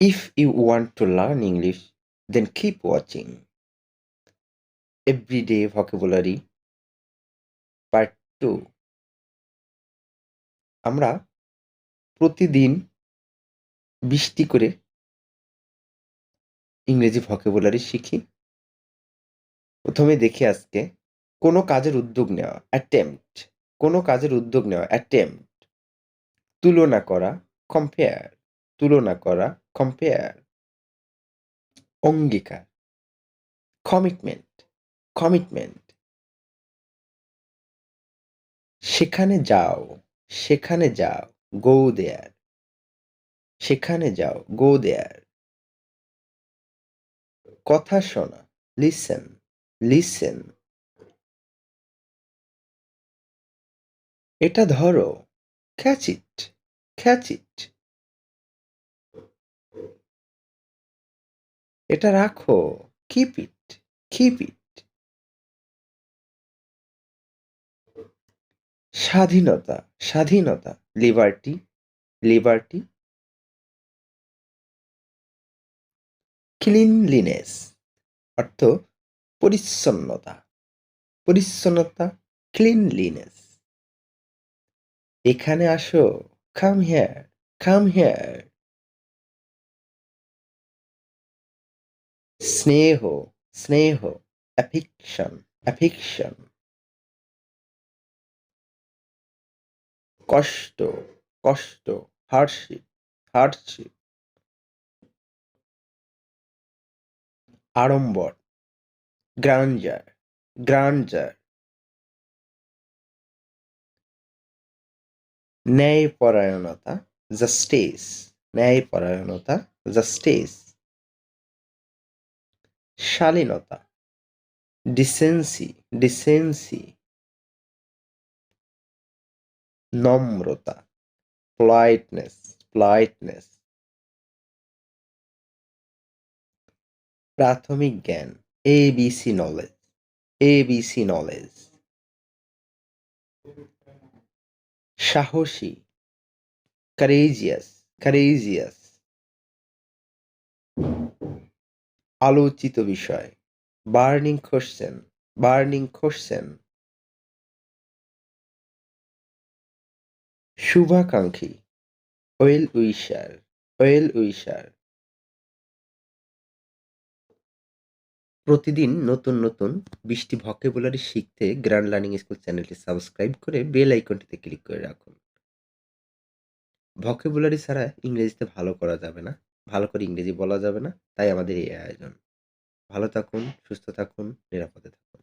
If you want to learn English, then keep watching. Everyday Vocabulary Part 2. আমরা প্রতিদিন 20টি করে ইংরেজি ভোকাবুলারি শিখি। প্রথমে দেখি আজকে কোনো কাজের উদ্যোগ নেওয়া, অ্যাটেম্প্ট। কোনো কাজের উদ্যোগ নেওয়া, অ্যাটেম্প্ট। তুলনা করা, কম্পেয়ার। তুলনা করা, কম্পেয়ার। অঙ্গীকার, কমিটমেন্ট, কমিটমেন্ট। সেখানে যাও, সেখানে যাও, গো দেয়ার। সেখানে যাও, গো দেয়ার। কথা শোনা, লিসেন, লিসেন। এটা ধরো, ক্যাচ ইট, ক্যাচ ইট। এটা রাখো, কিপ ইট, কিপ ইট। স্বাধীনতা, স্বাধীনতা, লিবার্টি, লিবার্টি। ক্লিনলিনেস অর্থ পরিচ্ছন্নতা, পরিচ্ছন্নতা, ক্লিনলিনেস। এখানে আসো, কাম হিয়ার, কাম হিয়ার। স্নেহ, স্নেহ, অ্যাফিকশন, অ্যাফিকশন। কষ্ট, কষ্ট, হার্ডশিপ, হার্ডশিপ। আড়ম্বর, গ্রান্ডার, গ্রান্ডার। ন্যায়পরায়ণতা, জাস্টিস, ন্যায়পরায়ণতা, জাস্টিস। শালীনতা, ডিসেন্সি, ডিসেন্সি। নম্রতা, politeness, politeness। প্রাথমিক জ্ঞান, এবিসি নলেজ, এবিসি নলেজ। সাহসী, courageous, courageous। আলোচিত বিষয়, বার্নিং কোশ্চেন, বার্নিং কোশ্চেন। শুভাকাঙ্ক্ষী, ওয়েল উইশার, ওয়েল উইশার। প্রতিদিন নতুন নতুন 20টি ভোকাবুলারি শিখতে গ্র্যান্ড লার্নিং স্কুল চ্যানেলটি সাবস্ক্রাইব করে বেল আইকনটিতে ক্লিক করে রাখুন। ভোকাবুলারি ছাড়া ইংরেজিতে ভালো করা যাবে না, ভালো করে ইংরেজি বলা যাবে না, তাই আমাদের এই আয়োজন। ভালো থাকুন, সুস্থ থাকুন, নিরাপদে থাকুন।